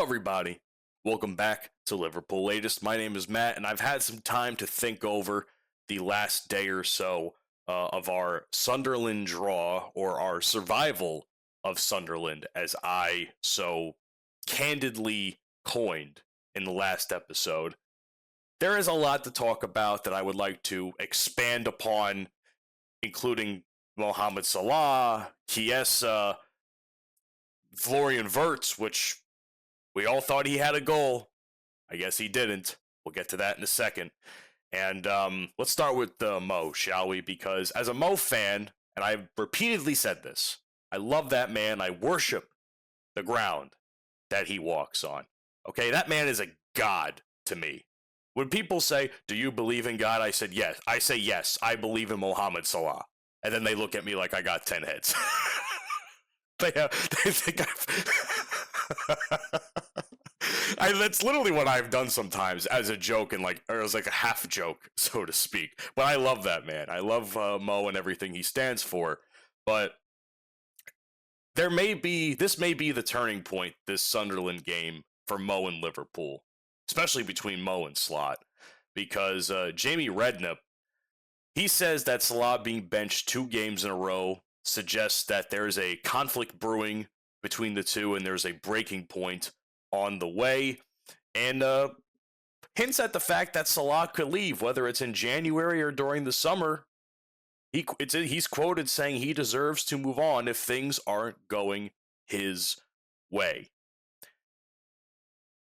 everybody. Welcome back to Liverpool Latest. My name is Matt, and I've had some time to think over the last day or so of our Sunderland draw, or our survival of Sunderland, as I so candidly coined in the last episode. There is a lot to talk about that I would like to expand upon, including Mohamed Salah, Chiesa, Florian Wirtz, which we all thought he had a goal. I guess he didn't. We'll get to that in a second. And let's start with Mo, shall we? Because as a Mo fan, and I've repeatedly said this, I love that man. I worship the ground that he walks on. Okay, that man is a god to me. When people say, "Do you believe in God?" I said yes. I say yes. I believe in Mohamed Salah, and then they look at me like I got 10 heads. they think that's literally what I've done sometimes as a joke, and or as like a half joke, so to speak. But I love that man. I love Mo and everything he stands for. But this may be the turning point, this Sunderland game, for Mo and Liverpool, especially between Mo and Slot, because Jamie Redknapp, he says that Salah being benched 2 games in a row suggests that there is a conflict brewing between the two, and there's a breaking point on the way, and hints at the fact that Salah could leave, whether it's in January or during the summer. He's quoted saying he deserves to move on if things aren't going his way.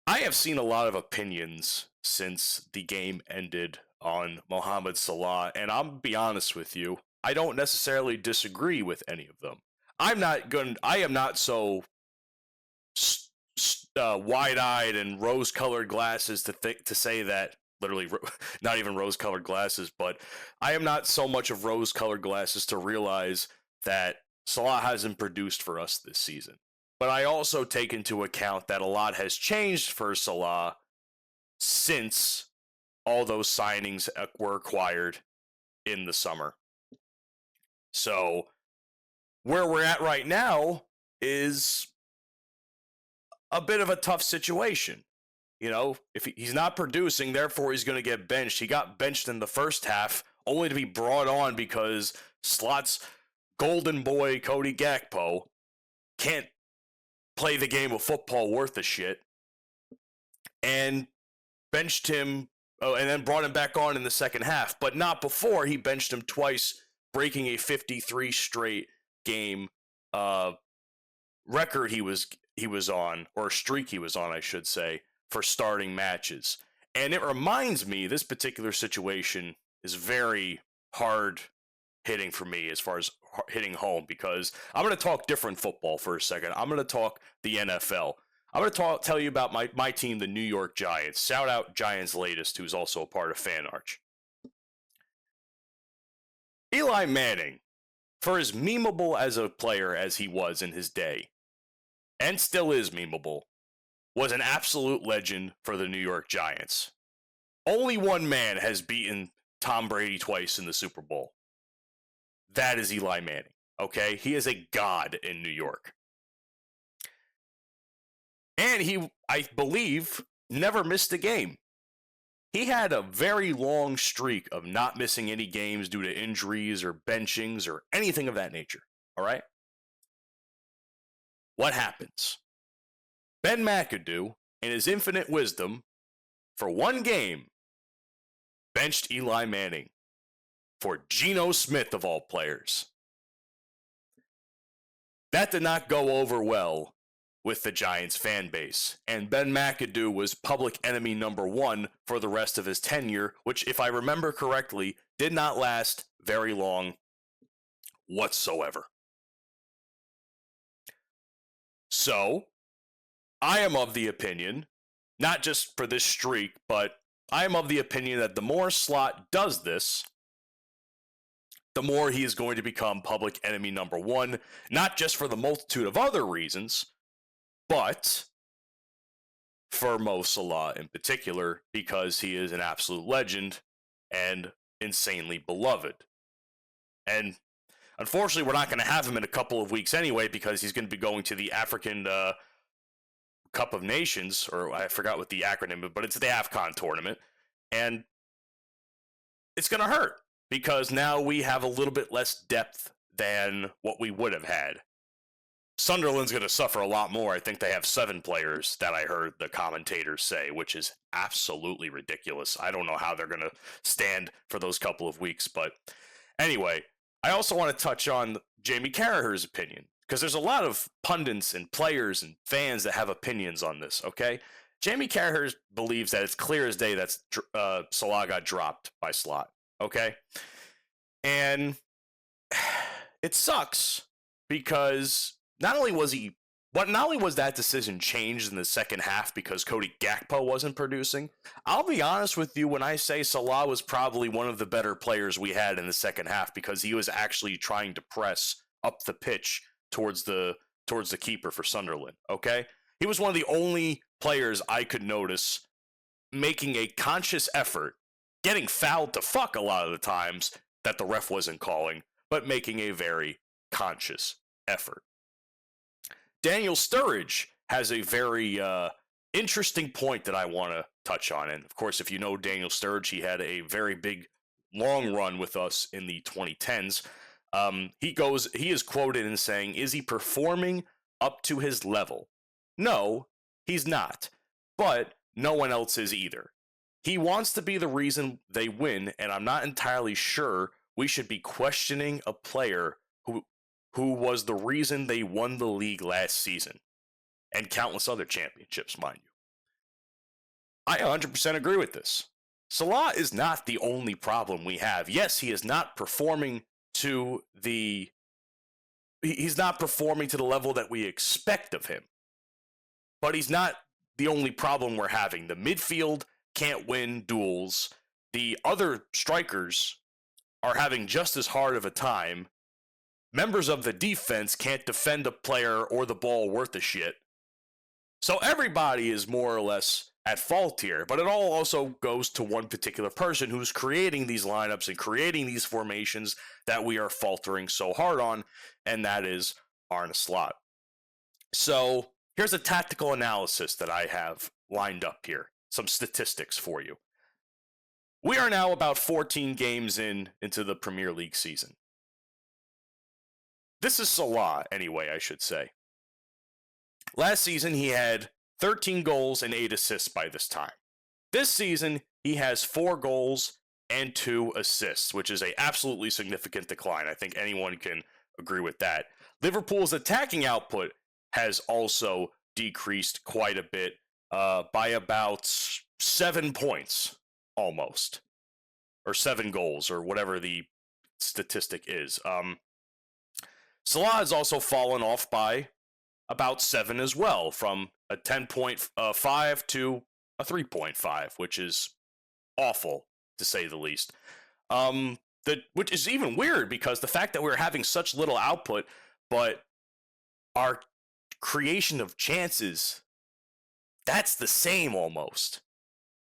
I have seen a lot of opinions since the game ended on Mohamed Salah, and I'll be honest with you, I don't necessarily disagree with any of them. I am not so wide-eyed and rose-colored glasses to say that, literally not even rose-colored glasses, but I am not so much of rose-colored glasses to realize that Salah hasn't produced for us this season. But I also take into account that a lot has changed for Salah since all those signings were acquired in the summer. So where we're at right now is a bit of a tough situation. You know, if he's not producing, therefore he's going to get benched. He got benched in the first half, only to be brought on because Slot's golden boy, Cody Gakpo, can't play the game of football worth a shit, and benched him, and then brought him back on in the second half, but not before he benched him twice, breaking a 53 straight game record he was on, or streak he was on, I should say, for starting matches. And it reminds me, this particular situation is very hard hitting for me as far as hitting home, because I'm going to talk different football for a second. I'm going to talk the NFL. I'm going to tell you about my team, the New York Giants. Shout out Giants Latest, who's also a part of Fan Arch. Eli Manning, for as memeable as a player as he was in his day, and still is memeable, was an absolute legend for the New York Giants. Only one man has beaten Tom Brady twice in the Super Bowl. That is Eli Manning, okay? He is a god in New York. And he, I believe, never missed a game. He had a very long streak of not missing any games due to injuries or benchings or anything of that nature, all right? What happens? Ben McAdoo, in his infinite wisdom, for one game, benched Eli Manning for Geno Smith, of all players. That did not go over well with the Giants fan base, and Ben McAdoo was public enemy number 1 for the rest of his tenure, which, if I remember correctly, did not last very long whatsoever. So, I am of the opinion, not just for this streak, but I am of the opinion that the more Slot does this, the more he is going to become public enemy number 1, not just for the multitude of other reasons, but for Mo Salah in particular, because he is an absolute legend and insanely beloved. And unfortunately, we're not going to have him in a couple of weeks anyway, because he's going to be going to the African Cup of Nations, or I forgot what the acronym is, but it's the AFCON tournament. And it's going to hurt because now we have a little bit less depth than what we would have had. Sunderland's going to suffer a lot more. I think they have 7 players that I heard the commentators say, which is absolutely ridiculous. I don't know how they're going to stand for those couple of weeks. But anyway, I also want to touch on Jamie Carragher's opinion, because there's a lot of pundits and players and fans that have opinions on this, okay? Jamie Carragher believes that it's clear as day that Salah got dropped by Slot, okay? And it sucks because not only was that decision changed in the second half because Cody Gakpo wasn't producing, I'll be honest with you when I say Salah was probably one of the better players we had in the second half because he was actually trying to press up the pitch towards the keeper for Sunderland, okay? He was one of the only players I could notice making a conscious effort, getting fouled to fuck a lot of the times that the ref wasn't calling, but making a very conscious effort. Daniel Sturridge has a very interesting point that I want to touch on. And of course, if you know Daniel Sturridge, he had a very big, long run with us in the 2010s. He is quoted in saying, "Is he performing up to his level? No, he's not. But no one else is either. He wants to be the reason they win, and I'm not entirely sure we should be questioning a player who was the reason they won the league last season, and countless other championships, mind you." I 100% agree with this. Salah is not the only problem we have. Yes, he is not performing he's not performing to the level that we expect of him. But he's not the only problem we're having. The midfield can't win duels. The other strikers are having just as hard of a time. Members of the defense can't defend a player or the ball worth a shit. So everybody is more or less at fault here, but it all also goes to one particular person who's creating these lineups and creating these formations that we are faltering so hard on, and that is Arne Slot. So here's a tactical analysis that I have lined up here, some statistics for you. We are now about 14 games into the Premier League season. This is Salah, anyway, I should say. Last season, he had 13 goals and 8 assists by this time. This season, he has 4 goals and 2 assists, which is an absolutely significant decline. I think anyone can agree with that. Liverpool's attacking output has also decreased quite a bit, by about 7 points, almost. Or 7 goals, or whatever the statistic is. Salah has also fallen off by about 7 as well, from a 10.5 to a 3.5, which is awful, to say the least. Which is even weird, because the fact that we're having such little output, but our creation of chances, that's the same almost.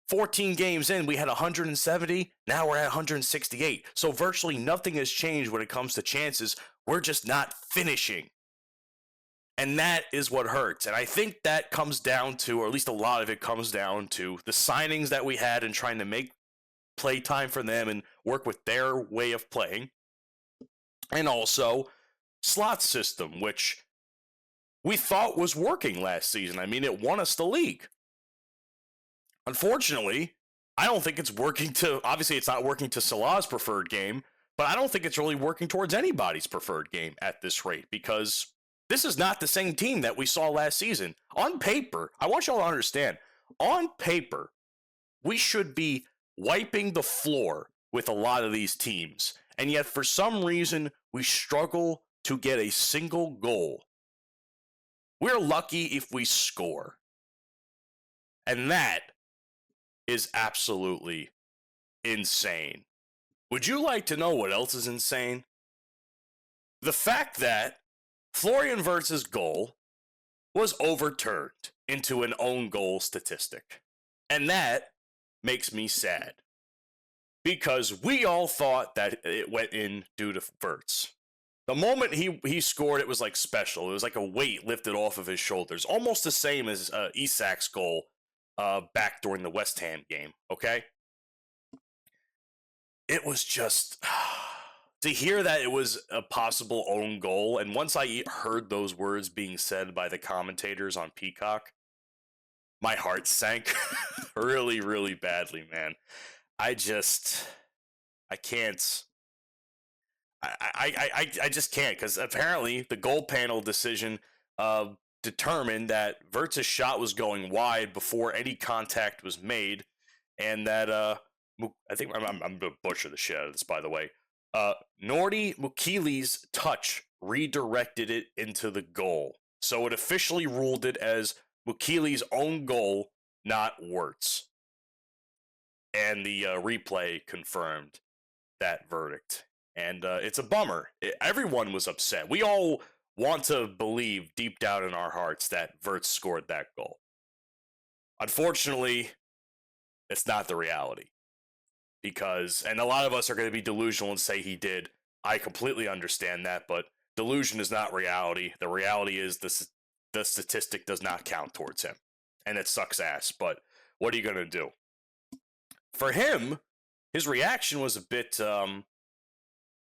14 games in, we had 170, now we're at 168. So virtually nothing has changed when it comes to chances. We're just not finishing. And that is what hurts. And I think that comes down to, or at least a lot of it comes down to, the signings that we had and trying to make play time for them and work with their way of playing. And also Slot's system, which we thought was working last season. I mean, it won us the league. Unfortunately, I don't think it's working obviously it's not working to Salah's preferred game, but I don't think it's really working towards anybody's preferred game at this rate, because this is not the same team that we saw last season. On paper, I want y'all to understand, on paper, we should be wiping the floor with a lot of these teams, and yet for some reason, we struggle to get a single goal. We're lucky if we score. And that is absolutely insane. Would you like to know what else is insane? The fact that Florian Wirtz's goal was overturned into an own goal statistic. And that makes me sad, because we all thought that it went in due to Wirtz. The moment he scored, it was like special. It was like a weight lifted off of his shoulders, almost the same as Isak's goal back during the West Ham game. Okay, it was just to hear that it was a possible own goal, and once I heard those words being said by the commentators on Peacock, my heart sank really, really badly, man. I just, I can't. I just can't, because apparently the goal panel decision determined that Wirtz's shot was going wide before any contact was made, and that I think I'm going to butcher the shit out of this, by the way. Nordi Mukili's touch redirected it into the goal, so it officially ruled it as Mukili's own goal, not Wirtz. And the replay confirmed that verdict. And it's a bummer. Everyone was upset. We all want to believe deep down in our hearts that Wirtz scored that goal. Unfortunately, it's not the reality. Because, and a lot of us are going to be delusional and say he did. I completely understand that, but delusion is not reality. The reality is the statistic does not count towards him. And it sucks ass, but what are you going to do? For him, his reaction was a bit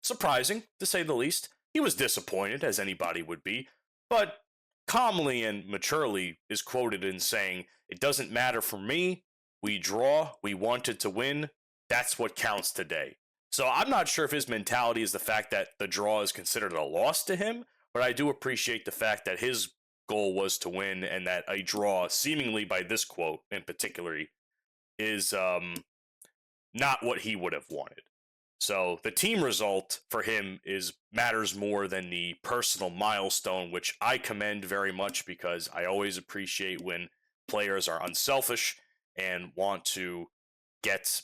surprising, to say the least. He was disappointed, as anybody would be, but calmly and maturely is quoted in saying, "It doesn't matter for me. We draw. We wanted to win. That's what counts today." So I'm not sure if his mentality is the fact that the draw is considered a loss to him, but I do appreciate the fact that his goal was to win, and that a draw, seemingly by this quote in particular, is not what he would have wanted. So the team result for him matters more than the personal milestone, which I commend very much, because I always appreciate when players are unselfish and want to get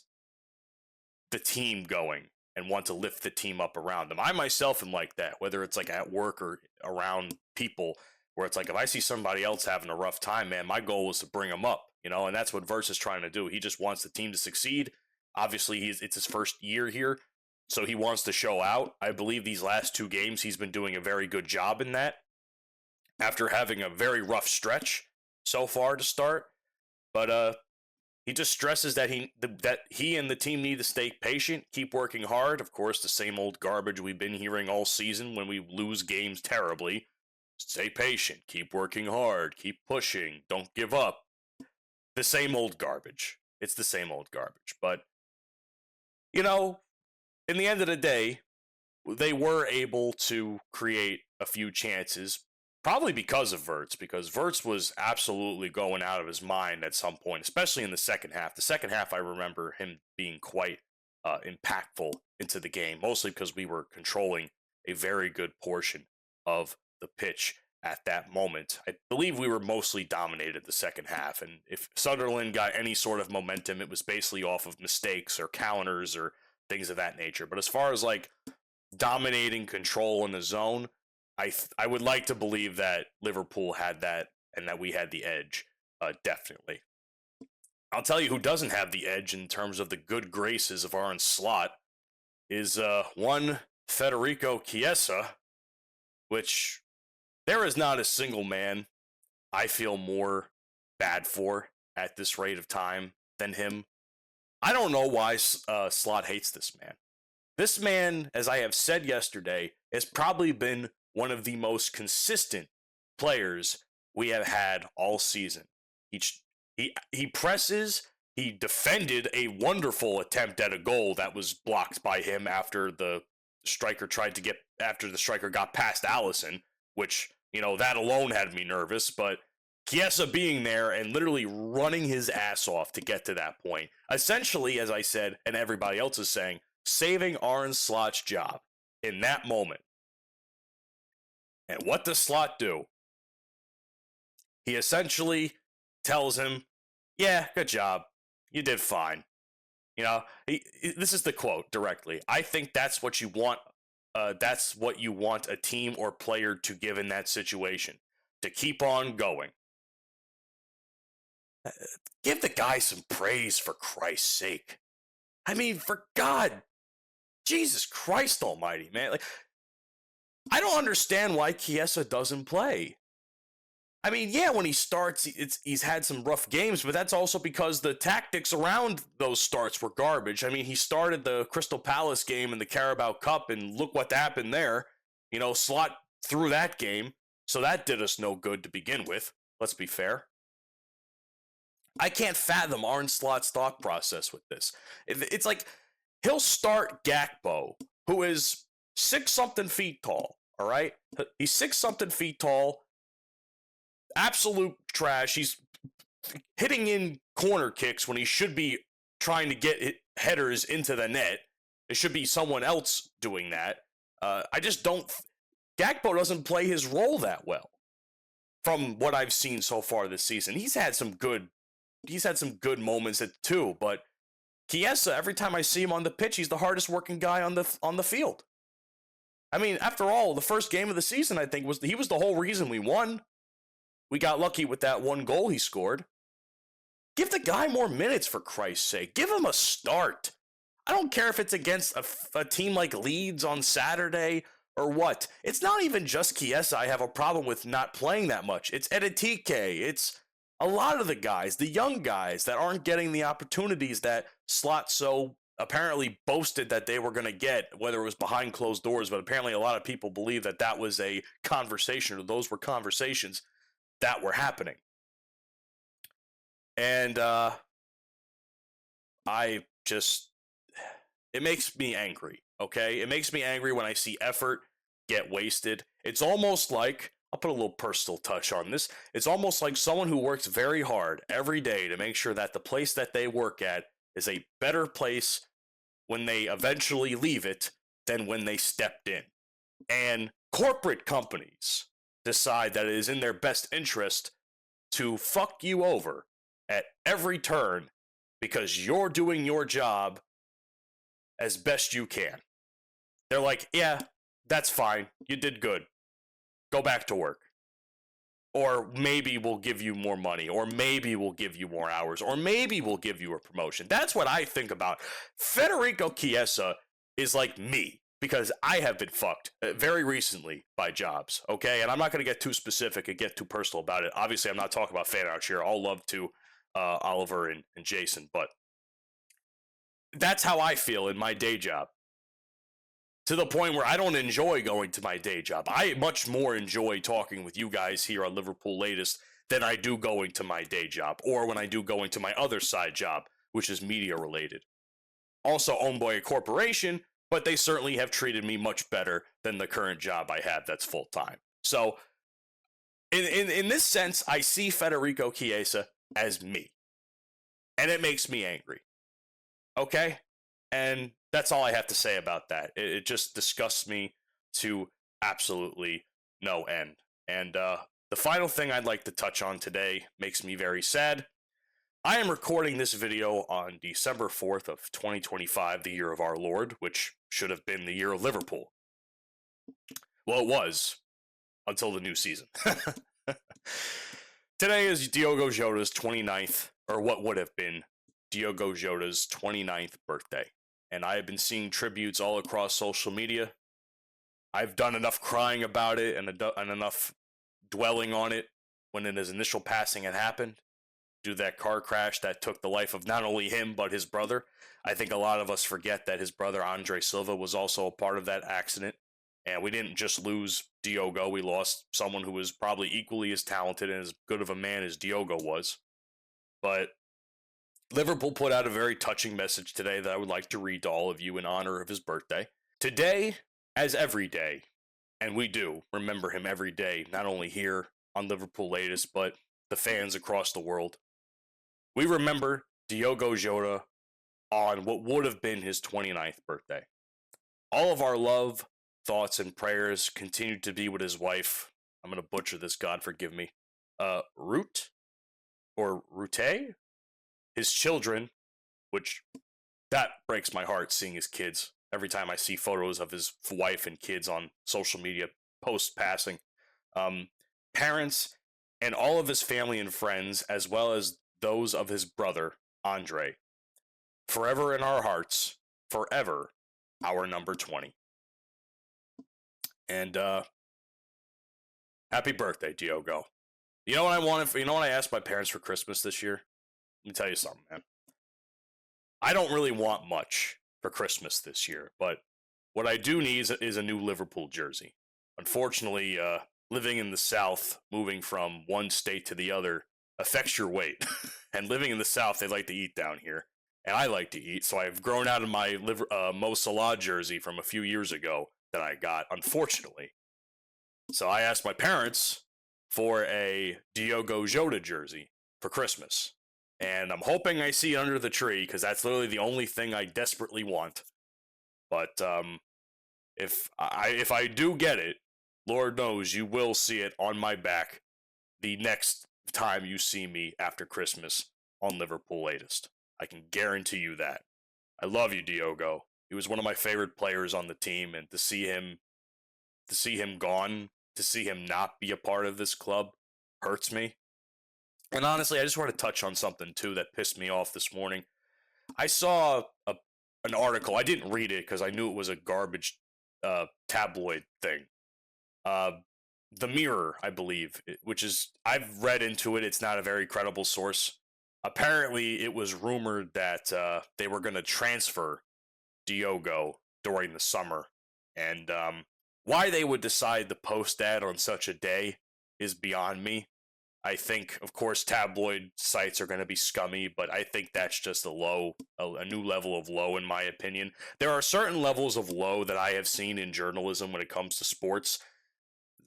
the team going and want to lift the team up around them. I myself am like that, whether it's like at work or around people, where it's like, if I see somebody else having a rough time, man, my goal is to bring them up, and that's what Wirtz is trying to do. He just wants the team to succeed. Obviously, it's his first year here, so he wants to show out. I believe these last 2 games, he's been doing a very good job in that, after having a very rough stretch so far to start. But he just stresses that he and the team need to stay patient, keep working hard. Of course, the same old garbage we've been hearing all season when we lose games terribly. Stay patient, keep working hard, keep pushing, don't give up. The same old garbage. It's the same old garbage. But, in the end of the day, they were able to create a few chances, probably because of Wirtz, because Wirtz was absolutely going out of his mind at some point, especially in the second half. The second half, I remember him being quite impactful into the game, mostly because we were controlling a very good portion of the pitch at that moment. I believe we were mostly dominated the second half, and if Sunderland got any sort of momentum, it was basically off of mistakes or counters or things of that nature. But as far as like dominating control in the zone, I would like to believe that Liverpool had that and that we had the edge, definitely. I'll tell you who doesn't have the edge in terms of the good graces of Arne Slot is one Federico Chiesa, which there is not a single man I feel more bad for at this rate of time than him. I don't know why Slot hates this man. This man, as I have said yesterday, has probably been one of the most consistent players we have had all season. He presses. He defended a wonderful attempt at a goal that was blocked by him after the striker got past Allison, which, that alone had me nervous. But Chiesa being there and literally running his ass off to get to that point, essentially, as I said, and everybody else is saying, saving Arne Slot's job in that moment. And what does Slot do? He essentially tells him, "Yeah, good job. You did fine." This is the quote directly. "I think that's what you want. That's what you want a team or player to give in that situation, to keep on going." Give the guy some praise, for Christ's sake. I mean, for God, Jesus Christ almighty, man. I don't understand why Chiesa doesn't play. I mean, yeah, when he starts, he's had some rough games, but that's also because the tactics around those starts were garbage. I mean, he started the Crystal Palace game in the Carabao Cup, and look what happened there. You know, Slot through that game, so that did us no good to begin with. Let's be fair. I can't fathom Arne Slot's thought process with this. It's like he'll start Gakpo, who is 6-something feet tall, all right? He's 6-something feet tall, absolute trash. He's hitting in corner kicks when he should be trying to get headers into the net. It should be someone else doing that. I just don't. Gakpo doesn't play his role that well. From what I've seen so far this season, he's had some good moments too. But Chiesa, every time I see him on the pitch, he's the hardest working guy on the field. I mean, after all, the first game of the season, I think, was the whole reason we won. We got lucky with that one goal he scored. Give the guy more minutes, for Christ's sake. Give him a start. I don't care if it's against a team like Leeds on Saturday or what. It's not even just Chiesa I have a problem with not playing that much. It's Edetike. It's a lot of the guys, the young guys that aren't getting the opportunities that Slot so apparently boasted that they were going to get, whether it was behind closed doors, but apparently a lot of people believe that that was a conversation, or those were conversations that were happening. And it makes me angry, okay? It makes me angry when I see effort get wasted. It's almost like, I'll put a little personal touch on this, it's almost like someone who works very hard every day to make sure that the place that they work at is a better place when they eventually leave it than when they stepped in. And corporate companies decide that it is in their best interest to fuck you over at every turn because you're doing your job as best you can. They're like, yeah, that's fine. You did good. Go back to work. Or maybe we'll give you more money. Or maybe we'll give you more hours. Or maybe we'll give you a promotion. That's what I think about. Federico Chiesa is like me, because I have been fucked very recently by jobs, okay? And I'm not going to get too specific and get too personal about it. Obviously, I'm not talking about fan out here. All love to Oliver and Jason, but that's how I feel in my day job. To the point where I don't enjoy going to my day job. I much more enjoy talking with you guys here on Liverpool Latest than I do going to my day job, or when I do going to my other side job, which is media related. Also owned by a corporation, but they certainly have treated me much better than the current job I have that's full time. So, in this sense, I see Federico Chiesa as me, and it makes me angry. Okay? And that's all I have to say about that. It just disgusts me to absolutely no end. And the final thing I'd like to touch on today makes me very sad. I am recording this video on December 4th of 2025, the year of our Lord, which should have been the year of Liverpool. Well, it was, until the new season. Today is Diogo Jota's 29th, or what would have been Diogo Jota's 29th birthday. And I have been seeing tributes all across social media. I've done enough crying about it and enough dwelling on it when his initial passing had happened, due to that car crash that took the life of not only him, but his brother. I think a lot of us forget that his brother, Andre Silva, was also a part of that accident. And we didn't just lose Diogo, we lost someone who was probably equally as talented and as good of a man as Diogo was. But Liverpool put out a very touching message today that I would like to read to all of you in honor of his birthday. Today, as every day, and we do remember him every day, not only here on Liverpool Latest, but the fans across the world. We remember Diogo Jota on what would have been his 29th birthday. All of our love, thoughts, and prayers continue to be with his wife. I'm going to butcher this, God forgive me. Rute? Or Rute? His children, which that breaks my heart seeing his kids every time I see photos of his wife and kids on social media post passing. Parents and all of his family and friends, as well as those of his brother, Andre. Forever in our hearts, forever our number 20. And happy birthday, Diogo. You know what I wanted? You know what I asked my parents for Christmas this year? Let me tell you something, man. I don't really want much for Christmas this year, but what I do need is a new Liverpool jersey. Unfortunately, living in the South, moving from one state to the other affects your weight. And living in the South, they like to eat down here, and I like to eat. So I've grown out of my Mo Salah jersey from a few years ago that I got, unfortunately. So I asked my parents for a Diogo Jota jersey for Christmas. And I'm hoping I see it under the tree because that's literally the only thing I desperately want. But if I do get it, Lord knows you will see it on my back the next time you see me after Christmas on Liverpool Latest. I can guarantee you that. I love you, Diogo. He was one of my favorite players on the team, and to see him gone, to see him not be a part of this club, hurts me. And honestly, I just want to touch on something too that pissed me off this morning. I saw an article. I didn't read it because I knew it was a garbage tabloid thing. Uh, the Mirror, I believe, which is I've read into it. It's not a very credible source. Apparently, it was rumored that they were going to transfer Diogo during the summer, and why they would decide to post that on such a day is beyond me. I think, of course, tabloid sites are going to be scummy, but I think that's just a new level of low, in my opinion. There are certain levels of low that I have seen in journalism when it comes to sports.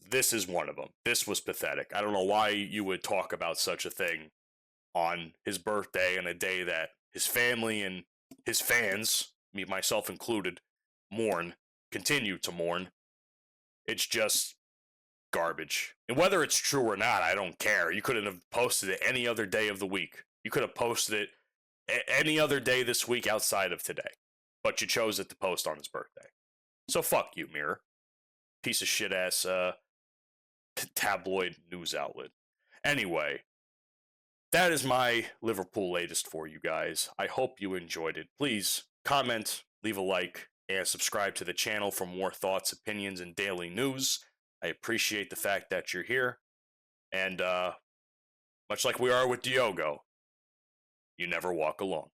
This is one of them. This was pathetic. I don't know why you would talk about such a thing on his birthday and a day that his family and his fans, me myself included, continue to mourn. It's just garbage. And whether it's true or not, I don't care. You couldn't have posted it any other day of the week. You could have posted it any other day this week outside of today. But you chose it to post on his birthday. So fuck you, Mirror. Piece of shit ass tabloid news outlet. Anyway, that is my Liverpool latest for you guys. I hope you enjoyed it. Please comment, leave a like, and subscribe to the channel for more thoughts, opinions, and daily news. I appreciate the fact that you're here. And much like we are with Diogo, you never walk alone.